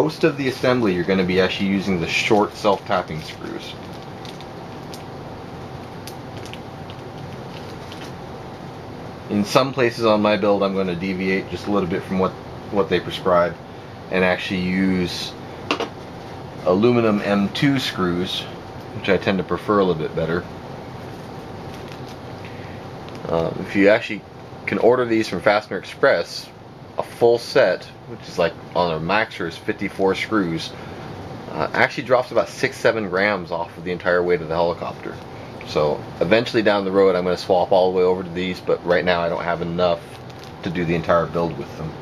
most of the assembly you're going to be actually using the short self-tapping screws. In some places on my build I'm going to deviate just a little bit from what they prescribe and actually use aluminum M2 screws, which I tend to prefer a little bit better. If you actually can order these from Fastener Express, a full set, which is like on a Maxer, is 54 screws, actually drops about 6-7 grams off of the entire weight of the helicopter. So eventually down the road I'm going to swap all the way over to these, but right now I don't have enough to do the entire build with them.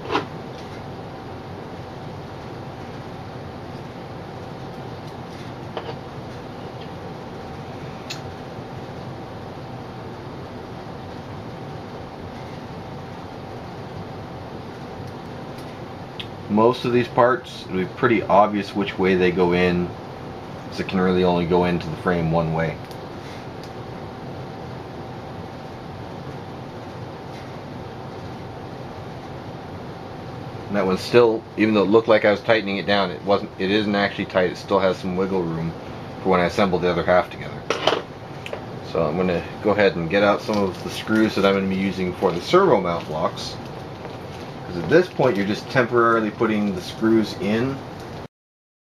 Most of these parts, it'll be pretty obvious which way they go in, because it can really only go into the frame one way. And that one's still, even though it looked like I was tightening it down, it isn't actually tight. It still has some wiggle room for when I assemble the other half together. So I'm going to go ahead and get out some of the screws that I'm going to be using for the servo mount blocks. Because at this point you're just temporarily putting the screws in,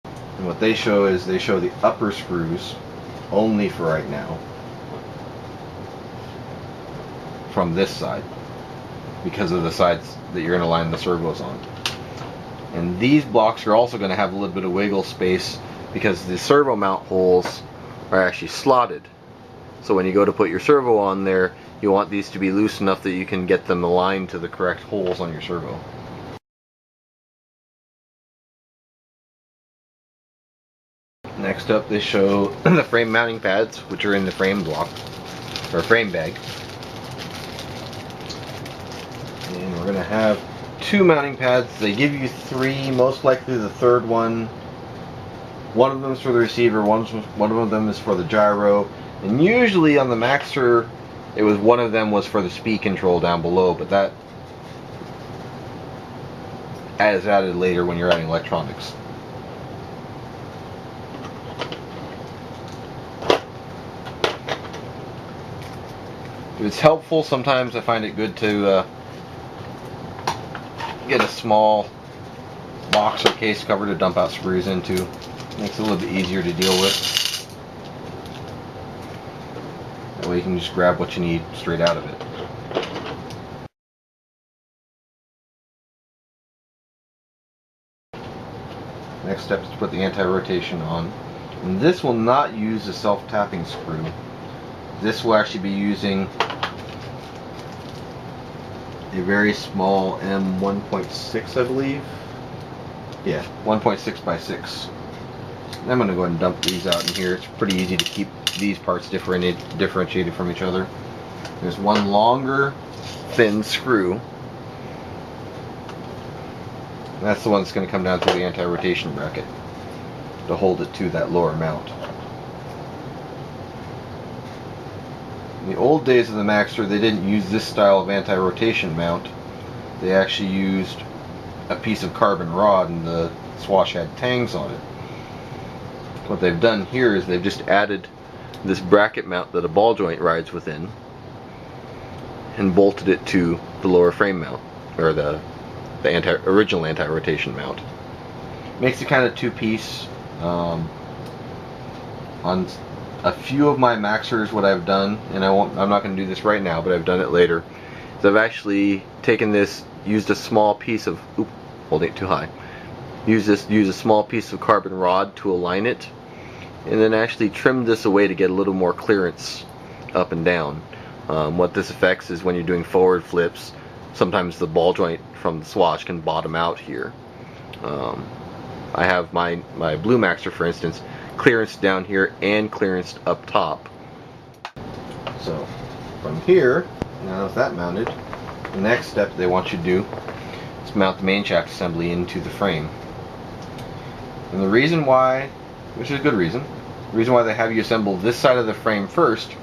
and what they show is they show the upper screws only for right now from this side, because of the sides that you're going to line the servos on. And these blocks are also going to have a little bit of wiggle space because the servo mount holes are actually slotted. So when you go to put your servo on there, you want these to be loose enough that you can get them aligned to the correct holes on your servo. Next up, they show the frame mounting pads, which are in the frame block, or frame bag. And we're going to have 2 mounting pads. They give you 3, most likely the third one of them is for the receiver, one of them is for the gyro. And usually on the Maxer, one of them was for the speed control down below, but that is added later when you're adding electronics. If it's helpful, sometimes I find it good to get a small box or case cover to dump out screws into. Makes it a little bit easier to deal with. That way you can just grab what you need straight out of it. Next step is to put the anti-rotation on. And this will not use a self-tapping screw. This will actually be using a very small M1.6, I believe. Yeah, 1.6 by 6. I'm going to go ahead and dump these out in here. It's pretty easy to keep these parts differentiated from each other. There's one longer, thin screw. That's the one that's going to come down through the anti-rotation bracket to hold it to that lower mount. In the old days of the Maxer, they didn't use this style of anti-rotation mount. They actually used a piece of carbon rod, and the swash had tangs on it. What they've done here is they've just added this bracket mount that a ball joint rides within and bolted it to the lower frame mount, or the original anti-rotation mount. Makes it kind of two-piece. On a few of my Maxers, what I've done, and I'm not going to do this right now, but I've done it later, is I've actually taken this, used a small piece of, holding it too high, use a small piece of carbon rod to align it, and then actually trimmed this away to get a little more clearance up and down. What this affects is when you're doing forward flips, sometimes the ball joint from the swash can bottom out here. I have my Blue Maxer, for instance, clearance down here and clearance up top. So from here, now with that mounted, the next step they want you to do is mount the main shaft assembly into the frame. And the reason why, which is a good reason, the reason why they have you assemble this side of the frame first,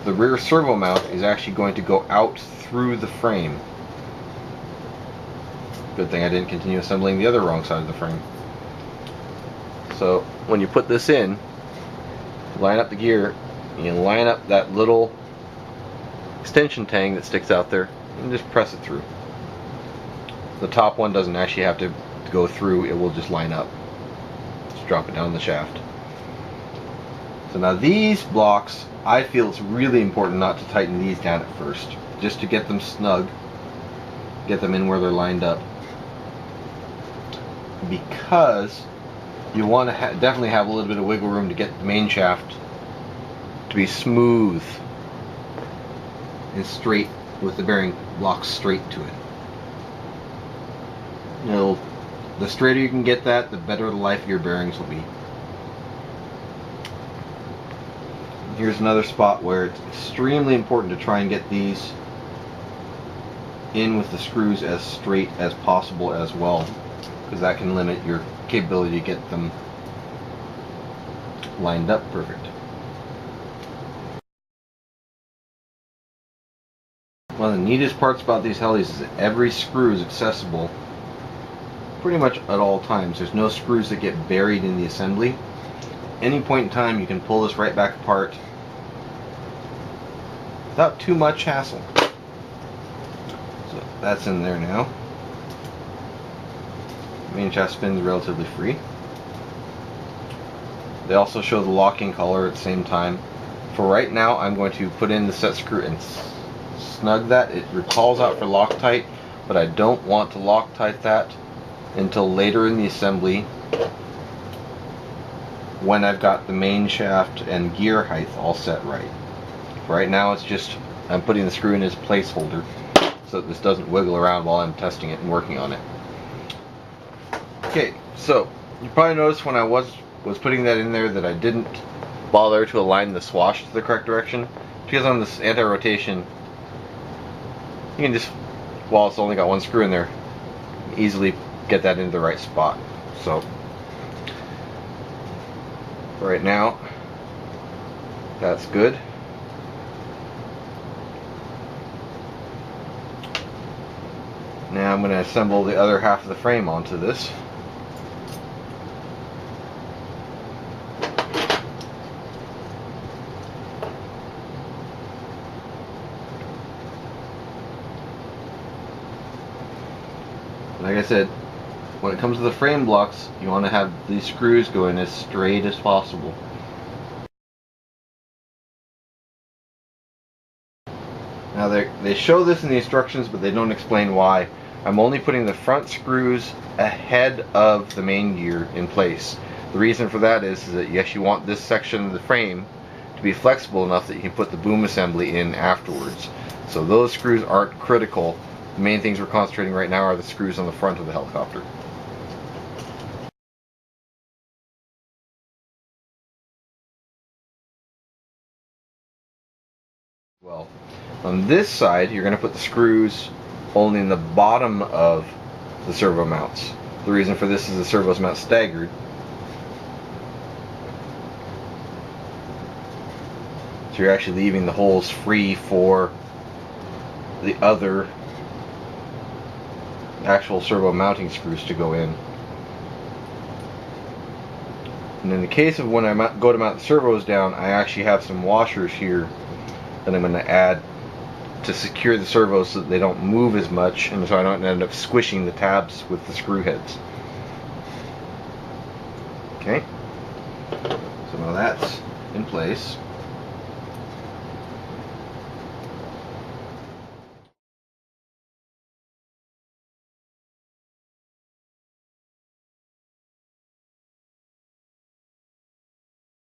the rear servo mount is actually going to go out through the frame. Good thing I didn't continue assembling the other wrong side of the frame. So when you put this in, line up the gear, you line up that little extension tang that sticks out there, and just press it through. The top one doesn't actually have to go through, it will just line up. Just drop it down the shaft. So now these blocks, I feel it's really important not to tighten these down at first, just to get them snug, get them in where they're lined up, because you want to definitely have a little bit of wiggle room to get the main shaft to be smooth and straight, with the bearing blocks straight to it. You know, the straighter you can get that, the better the life of your bearings will be. Here's another spot where it's extremely important to try and get these in with the screws as straight as possible as well, because that can limit your capability to get them lined up perfect. One of the neatest parts about these helis is that every screw is accessible pretty much at all times. There's no screws that get buried in the assembly. Any point in time you can pull this right back apart without too much hassle. So that's in there now. The main shaft spins relatively free. They also show the locking collar at the same time. For right now, I'm going to put in the set screw and snug that. It calls out for Loctite, but I don't want to Loctite that until later in the assembly, when I've got the main shaft and gear height all set right. For right now, it's just I'm putting the screw in as a placeholder so that this doesn't wiggle around while I'm testing it and working on it. Okay, so you probably noticed when I was putting that in there that I didn't bother to align the swash to the correct direction, because on this anti-rotation you can just, while it's only got one screw in there, easily get that into the right spot. So right now that's good. Now I'm going to assemble the other half of the frame onto this. Like I said, when it comes to the frame blocks, you want to have these screws going as straight as possible. Now they show this in the instructions, but they don't explain why. I'm only putting the front screws ahead of the main gear in place. The reason for that is that yes, you want this section of the frame to be flexible enough that you can put the boom assembly in afterwards. So those screws aren't critical. The main things we're concentrating right now are the screws on the front of the helicopter. Well, on this side, you're going to put the screws only in the bottom of the servo mounts. The reason for this is the servos mount staggered. So you're actually leaving the holes free for the other actual servo mounting screws to go in. And in the case of when I go to mount the servos down, I actually have some washers here that I'm going to add to secure the servos so that they don't move as much, and so I don't end up squishing the tabs with the screw heads. Okay, so now that's in place.